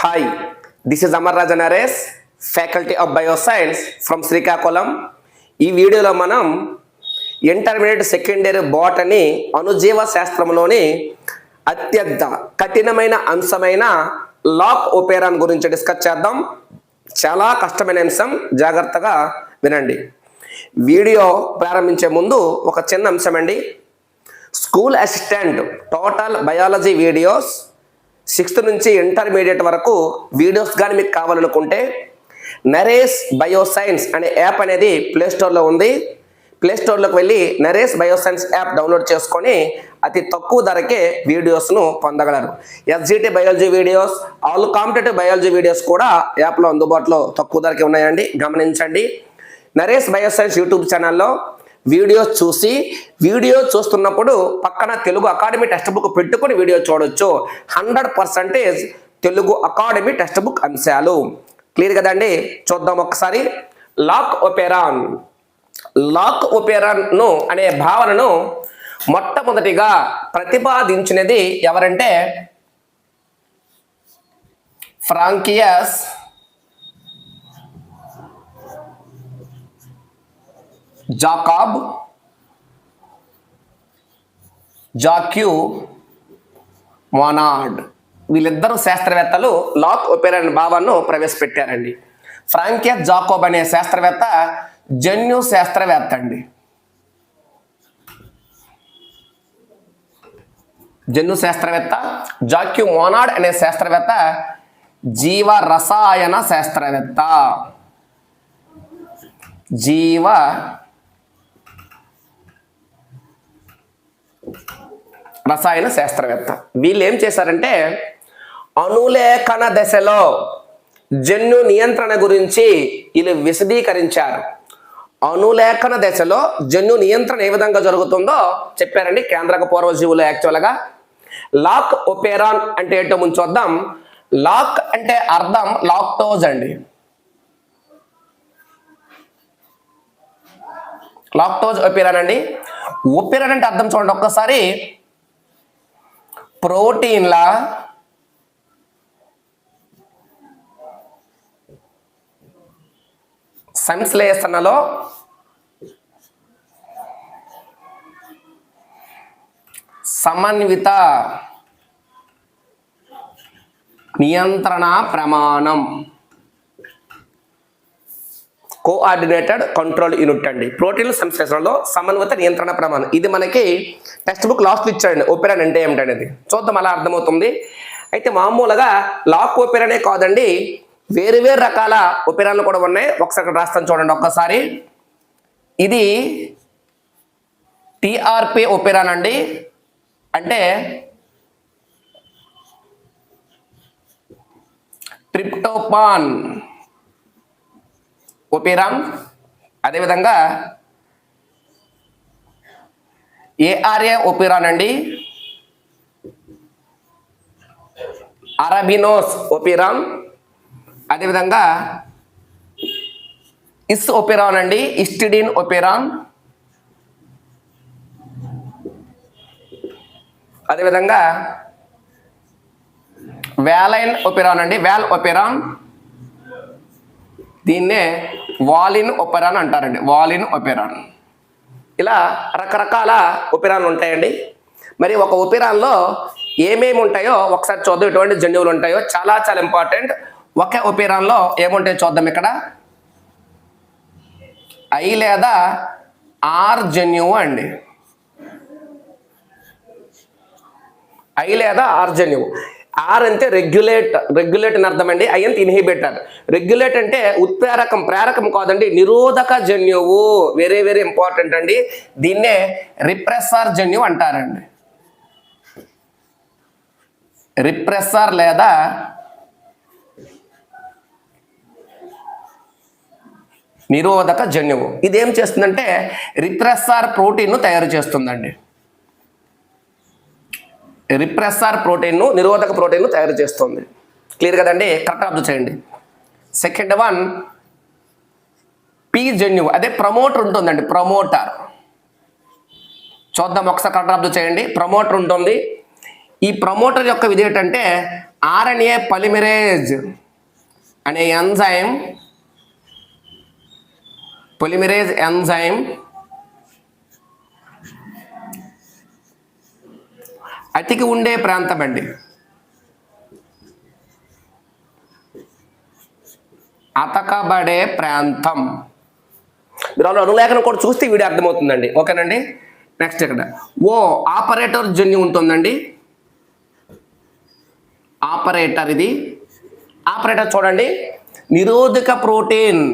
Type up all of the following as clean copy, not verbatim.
Hi, this is Amar Raja Naresh, Faculty of Bioscience from Srikakulam. ఈ వీడియోలో మనం intermediate second year botany అణుజీవ శాస్త్రంలోని అత్యంత కఠినమైన అంశమైన లాక్ ఓపెరాన్ గురించి డిస్కస్ చేద్దాం. చాలా కష్టమైన అంశం, జాగ్రత్తగా వినండి. వీడియో ప్రారంభించే ముందు ఒక చిన్న అంశం అండి. School assistant total biology videos 6th నుంచి ఇంటర్మీడియట్ వరకు వీడియోస్ కానీ మీకు కావాలనుకుంటే నరేష్ బయోసైన్స్ అనే యాప్ అనేది ప్లేస్టోర్లో ఉంది. ప్లేస్టోర్లోకి వెళ్ళి నరేష్ బయోసైన్స్ యాప్ డౌన్లోడ్ చేసుకొని అతి తక్కువ ధరకే వీడియోస్ను పొందగలరు. SGT biology videos, all competitive biology videos కూడా యాప్లో అందుబాటులో తక్కువ ధరకే ఉన్నాయండి, గమనించండి. నరేష్ బయోసైన్స్ యూట్యూబ్ ఛానల్లో వీడియోస్ చూసి వీడియో చూస్తున్నప్పుడు పక్కన తెలుగు అకాడమీ టెక్స్ట్ బుక్ పెట్టుకొని వీడియో చూడొచ్చు. 100% తెలుగు అకాడమీ టెక్స్ట్ బుక్ అంశాలు. క్లియర్ కదండి? చూద్దాం ఒకసారి. Lock operon. లాక్ ఓపెరాన్ను అనే భావనను మొట్టమొదటిగా ప్రతిపాదించినది ఎవరంటే ఫ్రాంకియస్ జాకాబ్ జాక్యూ మోనార్డ్. వీళ్ళిద్దరు శాస్త్రవేత్తలు లాక్ ఓపెరాన్ భావనను ప్రవేశపెట్టారండి. ఫ్రాంకియస్ జాకోబ్ అనే శాస్త్రవేత్త జన్యు శాస్త్రవేత్త అండి. జన్యు శాస్త్రవేత్త. జాక్యూ మోనార్డ్ అనే శాస్త్రవేత్త జీవ రసాయన శాస్త్రవేత్త. జీవ రసాయన శాస్త్రవేత్త. వీళ్ళు ఏం చేశారంటే అనులేఖన దశలో జన్యు నియంత్రణ గురించి వీళ్ళు విశదీకరించారు. అనులేఖన దశలో జన్యు నియంత్రణ ఏ విధంగా జరుగుతుందో చెప్పారండి. కేంద్రక పూర్వజీవులు యాక్చువల్గా. లాక్ ఓపెరాన్ అంటే ఏంటో ముందు చూద్దాం. లాక్ అంటే అర్థం లాక్టోజ్ అండి. లాక్టోజ్ ఓపెరాన్ అండి. ఓపెరాన్ అంటే అర్థం చూడండి ఒక్కసారి. ప్రోటీన్ల సంశ్లేషణలో సమన్విత నియంత్రణ ప్రమాణం. కోఆర్డినేటెడ్ కంట్రోల్ యూనిట్ అండి. ప్రోటీన్ల సంశ్లేషణలో సమన్విత నియంత్రణ ప్రమాణం. ఇది మనకి టెక్స్ట్ బుక్ లాస్ట్లో ఇచ్చాడండి. ఓపెరాన్ అంటే ఏమిటనేది చూద్దాం, అలా అర్థమవుతుంది. అయితే మామూలుగా లాక్ ఓపెరానే కాదండి, వేరు వేరు రకాల ఓపెరాన్లు కూడా ఉన్నాయి. ఒకసారి ఇక్కడ రాస్తాను చూడండి ఒక్కసారి. ఇది టిఆర్పి ఓపెరాన్ అండి. అంటే ట్రిప్టోపాన్ ఓపెరాన్. అదేవిధంగా ఏఆర్ఏ ఓపెరాన్ అండి. Arabinose operon. అదేవిధంగా ఇస్ ఓపెరాన్ అండి. ఇస్టిడిన్ ఓపెరాన్. అదేవిధంగా వ్యాలైన్ ఓపెరాన్ అండి. వ్యాల్ ఓపెరాన్. దీన్నే వాలిన్ ఓపెరాన్ అంటారండి. వాలిన్ ఓపెరాన్. ఇలా రకరకాల ఓపెరాన్లు ఉంటాయండి. మరి ఒక ఓపెరాన్లో ఏమేమి ఉంటాయో ఒకసారి చూద్దాం. ఎటువంటి జన్యువులు ఉంటాయో చాలా చాలా ఇంపార్టెంట్. ఒకే ఓపెరాన్లో ఏముంటాయో చూద్దాం. ఇక్కడ ఐ లేదా ఆర్ జన్యువు అండి. ఐ లేదా ఆర్ జన్యువు. ఆర్ అంటే రెగ్యులేట్ అని అర్థం అండి. ఐ అంటే ఇన్హిబిటర్. రెగ్యులేట్ అంటే ఉత్ప్రేరకం, ప్రేరకం కాదండి, నిరోధక జన్యువు. వెరీ వెరీ ఇంపార్టెంట్ అండి. దీన్నే రిప్రెసర్ జన్యువు అంటారండి. రిప్రెసర్ లేదా నిరోధక జన్యువు. ఇదేం చేస్తుందంటే రిప్రెసర్ ప్రోటీన్ను తయారు చేస్తుందండి. రిప్రెసర్ ప్రోటీన్ను, నిరోధక ప్రోటీన్ను తయారు చేస్తుంది. క్లియర్ కదండి? కరెక్ట్ అబ్జర్వ్ చేయండి. సెకండ్ వన్ పి జన్యువు. అదే ప్రమోటర్ ఉంటుందండి. ప్రమోటర్ చూద్దాం ఒకసారి. కరెక్ట్ అబ్జర్వ్ చేయండి. ప్రమోటర్ ఉంటుంది. ఈ ప్రమోటర్ యొక్క విధి ఏంటంటే ఆర్ఎన్ఏ పాలిమరేజ్ అనే ఎంజైమ్ అతికి ఉండే ప్రాంతం అండి. అతకబడే ప్రాంతం. మీరు అలా అనులేఖనం కూడా చూస్తే వీడియో అర్థమవుతుందండి. ఓకేనండి. నెక్స్ట్ ఇక్కడ ఆపరేటర్ జన్యు ఉంటుందండి. ఆపరేటర్, ఇది ఆపరేటర్ చూడండి. నిరోధక ప్రోటీన్,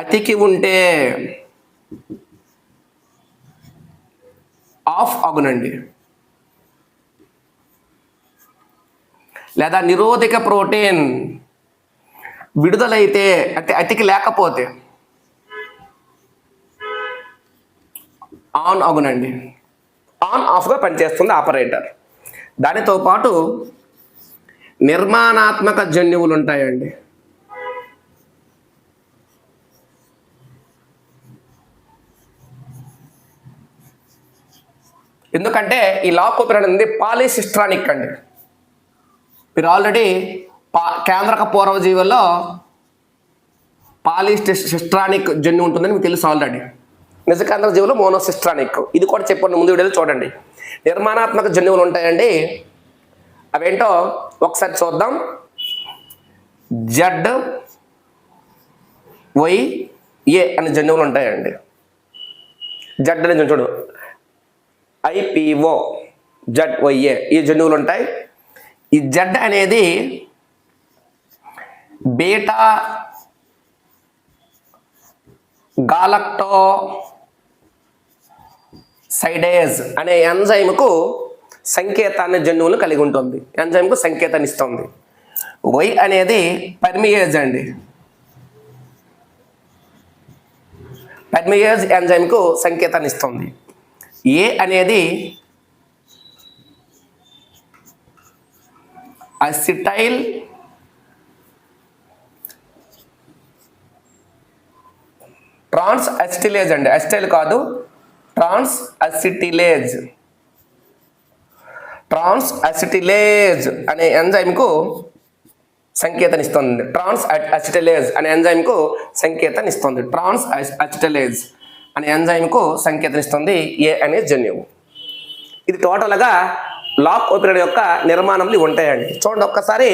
అతికి ఉంటే ఆఫ్ అగునండి, లేదా నిరోధక ప్రోటీన్ విడుదలైతే అంటే అతికి లేకపోతే ఆన్ అగునండి. ఆన్ ఆఫ్గా పనిచేస్తుంది ఆపరేటర్. దానితో పాటు నిర్మాణాత్మక జన్యువులు ఉంటాయండి. ఎందుకంటే ఈ లాకోపెరిన్ అనేది పాలిసిస్ట్రానిక్ అండి. మీరు ఆల్రెడీ కేంద్రక పూర్వజీవుల్లో పాలిసిస్ట్రానిక్ జన్యు ఉంటుందని మీకు తెలుసు ఆల్రెడీ. నిజకేంద్రక జీవులు మోనోసిస్ట్రానిక్. ఇది కూడా చెప్పండి, ముందు వీడియోలో చూడండి. నిర్మాణాత్మక జన్యువులు ఉంటాయండి. అవేంటో ఒకసారి చూద్దాం. ZYA అనే జన్యువులు ఉంటాయండి. జడ్ అనే చూడు, IPO, ZYA ఈ జన్యువులు ఉంటాయి. ఈ జడ్ అనేది బీటా గాలక్టోసైడేజ్ అనే ఎంజైమ్కు సంకేతాన్ని జన్యువులు కలిగి ఉంటుంది. ఎంజైమ్కు సంకేతాన్ని ఇస్తుంది. వై అనేది పర్మియేజ్ అండి. పర్మియేజ్ ఎంజైమ్కు సంకేతాన్ని ఇస్తుంది. ఏ అనేది అసిటైల్ ట్రాన్స్ అసిటిలేజ్ అండి. అసిటైల్ కాదు, ట్రాన్స్ అసిటిలేజ్ అనే ఎంజైమ్కు సంకేతాన్ని ఇస్తుంది. ట్రాన్స్ అసిటిలేజ్ అనే ఎంజైమ్కు సంకేతాన్ని ఇస్తుంది. ట్రాన్స్ అసిటిలేజ్ అనే ఎంజైమ్కు సంకేతం ఇస్తుంది ఏ అనే జన్యువు. ఇది టోటల్గా లాకోపెరిన్ యొక్క నిర్మాణంలో ఉంటాయండి. చూడండి ఒక్కసారి.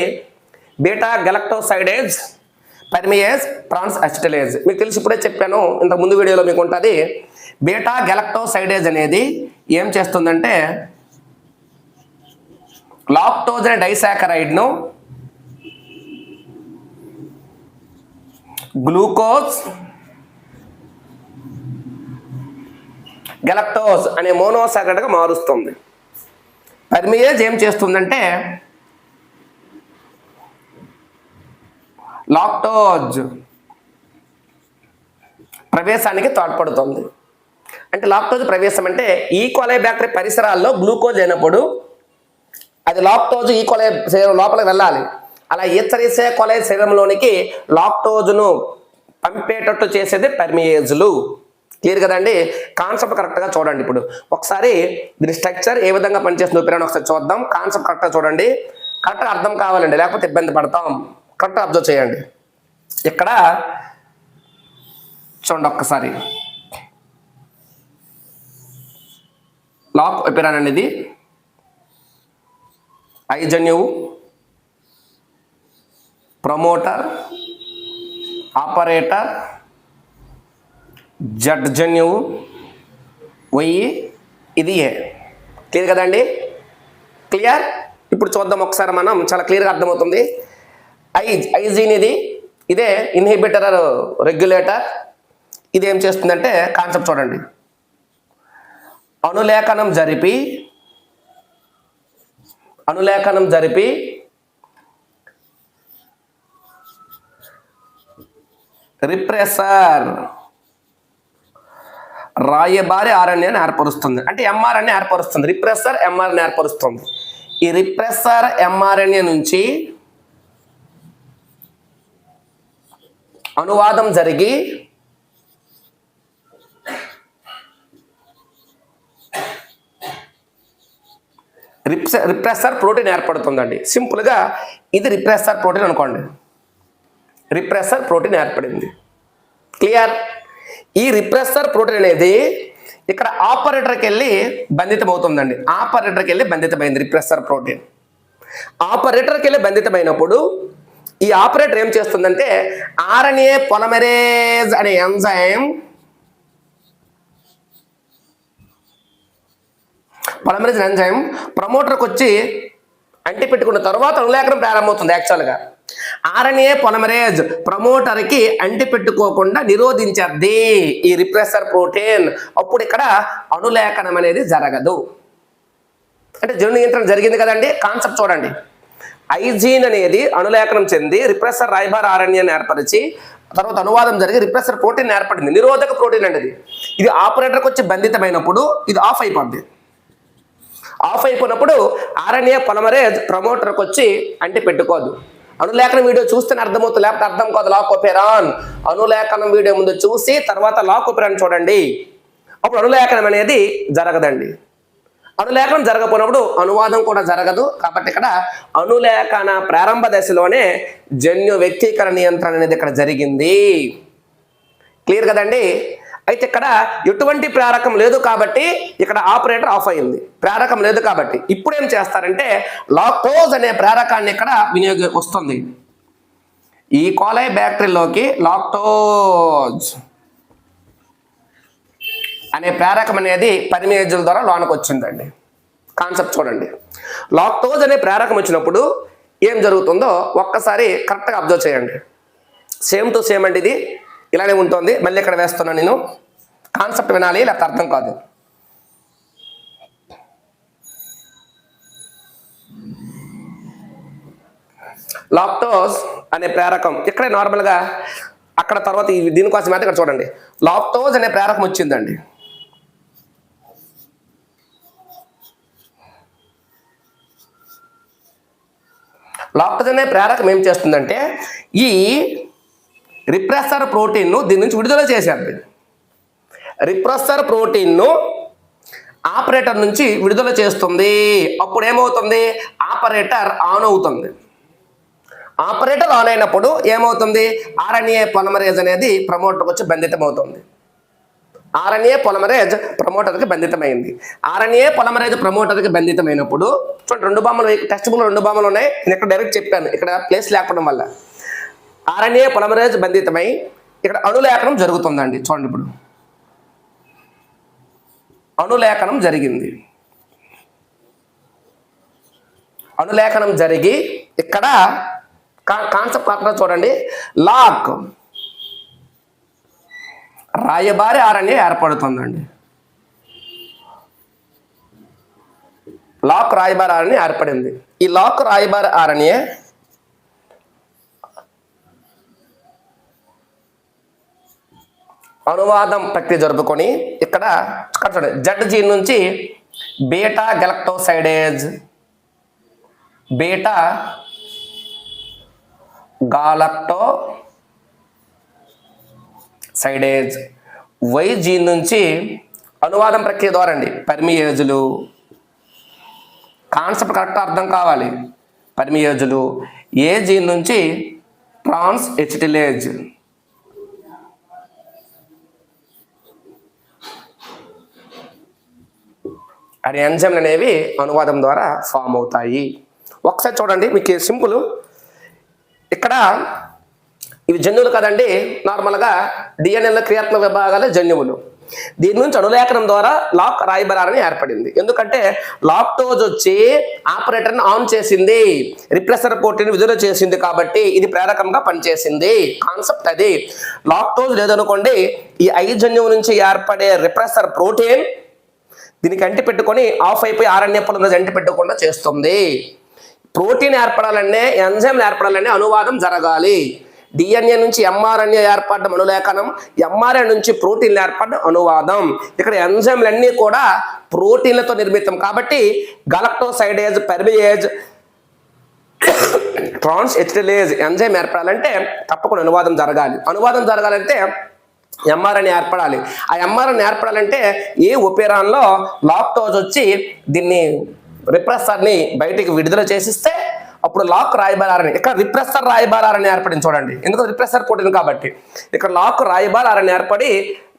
బీటా గెలక్టోసైడేజ్, పర్మియేజ్, ట్రాన్స్ అసిటిలేజ్ మీకు తెలిసి ఇప్పుడే చెప్పాను, ఇంతకు ముందు వీడియోలో మీకు ఉంటుంది. బీటా గెలక్టోసైడేజ్ అనేది ఏం చేస్తుందంటే లాక్టోజ్ అనే డైసాకరైడ్ను గ్లూకోజ్ గెలక్టోజ్ అనే మోనోసాకరైడ్గా మారుస్తుంది. పర్మియేజ్ ఏం చేస్తుందంటే లాక్టోజ్ ప్రవేశానికి తోడ్పడుతుంది. అంటే లాక్టోజ్ ప్రవేశం అంటే ఈకోలై బ్యాక్టీరియా పరిసరాల్లో గ్లూకోజ్ అయినప్పుడు అది లాక్టోజ్ ఈకోలై శరీరం లోపలికి వెళ్ళాలి. అలా ఈథరీసే కొలై శరీరంలోనికి లాక్టోజ్ను పంపేటట్టు చేసేది పర్మియేజ్లు. క్లియర్ కదండి? కాన్సెప్ట్ కరెక్ట్గా చూడండి. ఇప్పుడు ఒకసారి దీని స్ట్రక్చర్ ఏ విధంగా పనిచేస్తుందో పేరు ఒకసారి చూద్దాం. కాన్సెప్ట్ కరెక్ట్గా చూడండి, కరెక్ట్గా అర్థం కావాలండి, లేకపోతే ఇబ్బంది పడతాం. కరెక్ట్గా అబ్జర్వ్ చేయండి. ఇక్కడ చూడండి ఒక్కసారి. లాకోపెరిన్ అనేది ఐ జన్యువు, ప్రమోటర్, ఆపరేటర్, జడ్ జన్యువు, వయ్యి, ఇది ఏ. క్లియర్ కదండి? క్లియర్? ఇప్పుడు చూద్దాం ఒకసారి. మనం చాలా క్లియర్గా అర్థమవుతుంది. ఐజీన్ ఇదే ఇన్హిబిటర్ రెగ్యులేటర్. ఇది ఏం చేస్తుందంటే కాన్సెప్ట్ చూడండి. అనులేఖనం జరిపి రిప్రెసర్ రాయబారి ఆర్ఎన్ఏని ఏర్పరుస్తుంది. అంటే ఎంఆర్ఎన్ఏ ఏర్పరుస్తుంది. రిప్రెసర్ ఎంఆర్ఎన్ఏ ఏర్పరుస్తుంది. ఈ రిప్రెసర్ ఎంఆర్ఎన్ఏ నుంచి అనువాదం జరిగి రిప్రెసర్ ప్రోటీన్ ఏర్పడుతుందండి. సింపుల్గా ఇది రిప్రెసర్ ప్రోటీన్ అనుకోండి. రిప్రెసర్ ప్రోటీన్ ఏర్పడింది. క్లియర్? ఈ రిప్రెసర్ ప్రోటీన్ అనేది ఇక్కడ ఆపరేటర్కి వెళ్ళి బంధితం అవుతుందండి. ఆపరేటర్కి వెళ్ళి బంధితమైంది రిప్రెసర్ ప్రోటీన్. ఆపరేటర్కి వెళ్ళి బంధితమైనప్పుడు ఈ ఆపరేటర్ ఏం చేస్తుందంటే ఆర్ఎన్ఏ పొలిమరేజ్ అనే ఎంజైమ్ ప్రమోటర్కి వచ్చి అంటి పెట్టుకున్న తర్వాత అనులేఖనం ప్రారంభమవుతుంది. యాక్చువల్గా ఆర్ఎన్ఏ పొలిమరేజ్ ప్రమోటర్కి అంటి పెట్టుకోకుండా నిరోధించేది ఈ రిప్రెసర్ ప్రోటీన్. అప్పుడు ఇక్కడ అనులేఖనం అనేది జరగదు. అంటే జన్యు నియంత్రణ జరిగింది కదండి. కాన్సెప్ట్ చూడండి. ఐజీన్ అనేది అనులేఖనం చెంది రిప్రెసర్ రైబర్ ఆర్ఎన్ఏని ఏర్పరిచి తర్వాత అనువాదం జరిగి రిప్రెసర్ ప్రోటీన్ ఏర్పడింది. నిరోధక ప్రోటీన్ అండి ఇది ఆపరేటర్కి వచ్చి బంధితమైనప్పుడు ఇది ఆఫ్ అయిపోద్ది. ఆఫ్ అయిపోయినప్పుడు ఆర్ఎన్ఏ పొలిమరేజ్ ప్రమోటర్కి వచ్చి అంటి పెట్టుకోదు. అనులేఖనం వీడియో చూస్తేనే అర్థమవుతుంది, లేకపోతే అర్థం కాదు. లాకోపెరాన్ అనులేఖనం వీడియో ముందు చూసి తర్వాత లాకోపెరాన్ చూడండి. అప్పుడు అనులేఖనం అనేది జరగదండి. అనులేఖనం జరగకపోయినప్పుడు అనువాదం కూడా జరగదు. కాబట్టి ఇక్కడ అనులేఖన ప్రారంభ దశలోనే జన్యు వ్యక్తీకరణ నియంత్రణ అనేది ఇక్కడ జరిగింది. క్లియర్ కదండి? అయితే ఇక్కడ ఎటువంటి ప్రేరకం లేదు కాబట్టి ఇక్కడ ఆపరేటర్ ఆఫ్ అయింది. ప్రేరకం లేదు కాబట్టి ఇప్పుడు ఏం చేస్తారంటే లాక్టోజ్ అనే ప్రేరకాన్ని ఇక్కడ వస్తుంది. ఈ కోలై బ్యాక్టీరియాలోకి లాక్టోజ్ అనే ప్రేరకం అనేది పర్మియేజ్ల ద్వారా లోనికి వచ్చిందండి. కాన్సెప్ట్ చూడండి. లాక్టోజ్ అనే ప్రేరకం వచ్చినప్పుడు ఏం జరుగుతుందో ఒక్కసారి కరెక్ట్గా అబ్జర్వ్ చేయండి. సేమ్ టు సేమ్ అండి. ఇది ఇలానే ఉంటుంది. మళ్ళీ ఇక్కడ వేస్తున్నాను నేను. కాన్సెప్ట్ వినాలి, లేకపోతే అర్థం కాదు. లాక్టోజ్ అనే ప్రేరకం ఇక్కడే నార్మల్గా అక్కడ తర్వాత దీనికోసం అయితే ఇక్కడ చూడండి. లాక్టోజ్ అనే ప్రేరకం వచ్చిందండి. లాక్టోజ్ అనే ప్రేరకం ఏం చేస్తుందంటే ఈ రిప్రెసర్ ప్రోటీన్ను దీని నుంచి విడుదల చేసేది. రిప్రెసర్ ప్రోటీన్ను ఆపరేటర్ నుంచి విడుదల చేస్తుంది. అప్పుడు ఏమవుతుంది? ఆపరేటర్ ఆన్ అవుతుంది. ఆపరేటర్ ఆన్ అయినప్పుడు ఏమవుతుంది? ఆర్ఎన్ఏ పొలిమరేజ్ అనేది ప్రమోటర్కి వచ్చి బంధితం అవుతుంది. ఆర్ఎన్ఏ పొలిమరేజ్ ప్రమోటర్కి బంధితమైంది. ఆర్ఎన్ఏ పొలిమరేజ్ ప్రమోటర్కి బంధితమైనప్పుడు చూడండి, 2 బొమ్మలు టెక్స్ట్ బుక్లో 2 బొమ్మలు ఉన్నాయి. నేను ఇక్కడ డైరెక్ట్ చెప్పాను, ఇక్కడ ప్లేస్ లేకపోవడం వల్ల. ఆర్ఎన్ఏ పొలిమరేజ్ బంధితమై ఇక్కడ అనులేఖనం జరుగుతుందండి. చూడండి, ఇప్పుడు అనులేఖనం జరిగింది. అనులేఖనం జరిగి ఇక్కడ కాన్సెప్ట్ పక్కన చూడండి. లాక్ రాయబారి ఆర్ఎన్ఏ ఏర్పడుతుందండి. లాక్ రాయబారి ఆర్ఎన్ఏ ఏర్పడింది. ఈ లాక్ రాయబారి ఆర్ఎన్ఏ అనువాదం ప్రక్రియ జరుపుకొని ఇక్కడ చూడండి, జడ్ జీన్ నుంచి బీటా గెలక్టోసైడేజ్, బీటా గాలక్టోసైడేజ్, వై జీన్ నుంచి అనువాదం ప్రక్రియ ద్వారా అండి పర్మియేజులు. కాన్సెప్ట్ కరెక్ట్ అర్థం కావాలి. పర్మియేజులు. ఏ జీన్ నుంచి ట్రాన్స్ ఎసిటిలేజ్. అనే ఎంజైమ్లు అనేవి అనువాదం ద్వారా ఫామ్ అవుతాయి. ఒకసారి చూడండి, మీకు సింపుల్. ఇక్కడ ఇవి జన్యువులు కదండి. నార్మల్గా డిఎన్ఏలో క్రియాత్మక విభాగాలు జన్యువులు. దీని నుంచి అనులేఖనం ద్వారా లాక్ రాయబారి ఏర్పడింది. ఎందుకంటే లాక్టోజ్ వచ్చి ఆపరేటర్ని ఆన్ చేసింది, రిప్రెసర్ ప్రోటీన్ విడుదల చేసింది, కాబట్టి ఇది ప్రేరకంగా పనిచేసింది. కాన్సెప్ట్ అది. లాక్టోజ్ లేదనుకోండి, ఈ ఐ జన్యువు నుంచి ఏర్పడే రిప్రెసర్ ప్రోటీన్ దీనికి అంటి పెట్టుకొని ఆఫ్ అయిపోయి ఆర్ఎన్ఏ పొలిమరేజ్ అంటి పెట్టకుండా చేస్తుంది. ప్రోటీన్ ఏర్పడాలనే, ఎంజైమ్లు ఏర్పడాలనే అనువాదం జరగాలి. డిఎన్ఏ నుంచి ఎంఆర్ఎన్ఏ ఏర్పడడం అనులేఖనం, ఎంఆర్ఎన్ నుంచి ప్రోటీన్లు ఏర్పడడం అనువాదం. ఇక్కడ ఎంజైమ్లన్నీ కూడా ప్రోటీన్లతో నిర్మితం కాబట్టి గలక్టోసైడేజ్, పర్మియేజ్, ట్రాన్స్ ఎసిటిలేజ్ ఎంజైమ్ ఏర్పడాలంటే తప్పకుండా అనువాదం జరగాలి. అనువాదం జరగాలంటే ఎంఆర్ఎన్ఏ ఏర్పడాలి. ఆ ఎంఆర్ఎన్ఏ ఏర్పడాలంటే ఏ ఒపెరాన్లో లాక్టోజ్ వచ్చి దీన్ని రిప్రెసర్ని బయటికి విడుదల చేసిస్తే అప్పుడు లాక్ రాయబార్ ఆర్ఎన్ఏ, ఇక్కడ రిప్రెసర్ రాయబార్ ఆర్ఎన్ఏ ఏర్పడింది చూడండి, ఎందుకంటే రిప్రెసర్ ప్రోటీన్ కాబట్టి. ఇక్కడ లాక్ రాయబార్ ఆర్ఎన్ఏ ఏర్పడి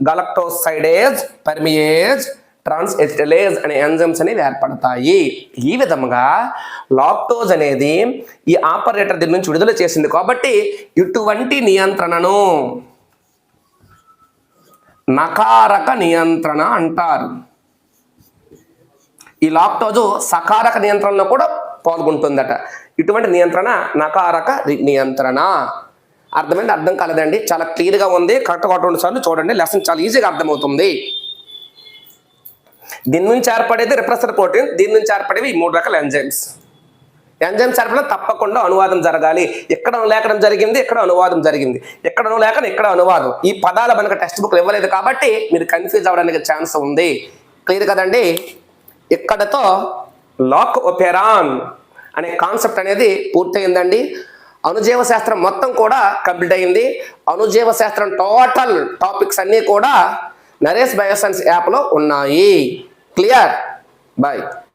గలక్టోసైడేజ్, పర్మియేజ్, ట్రాన్స్ఎసిటలేజ్ అనే ఎంజైమ్స్ అనేవి ఏర్పడతాయి. ఈ విధంగా లాక్టోజ్ అనేది ఈ ఆపరేటర్ దీని నుంచి విడుదల చేసింది కాబట్టి ఇటువంటి నియంత్రణను నకారక నియంత్రణ అంటారు. ఈ లాక్టోజు సకారక నియంత్రణలో కూడా పాల్గొంటుందట. ఇటువంటి నియంత్రణ నకారక నియంత్రణ. అర్థమైంది? అర్థం కాలేదండి, చాలా క్లియర్గా ఉంది. కరెక్ట్గా 2 సార్లు చూడండి, లెసన్ చాలా ఈజీగా అర్థమవుతుంది. దీని నుంచి ఏర్పడేది రిప్రెసర్ ప్రోటీన్, దీని నుంచి ఏర్పడేవి ఈ 3 రకాల ఎంజైమ్స్. ఎంజైమ్స్ ఏర్పడిన తప్పకుండా అనువాదం జరగాలి. ఎక్కడ లేఖనం జరిగింది, ఎక్కడ అనువాదం జరిగింది, ఎక్కడ లేఖనం, ఎక్కడ అనువాదం. ఈ పదాల మనకు టెక్స్ట్ బుక్లు ఇవ్వలేదు కాబట్టి మీరు కన్ఫ్యూజ్ అవ్వడానికి ఛాన్స్ ఉంది. క్లియర్ కదండి? ఇక్కడతో లాక్ ఒపెరాన్ అనే కాన్సెప్ట్ అనేది పూర్తయిందండి. అణుజీవ శాస్త్రం మొత్తం కూడా కంప్లీట్ అయింది. అణుజీవ శాస్త్రం టోటల్ టాపిక్స్ అన్నీ కూడా నరేష్ బయోసైన్స్ యాప్లో ఉన్నాయి. క్లియర్? బాయ్.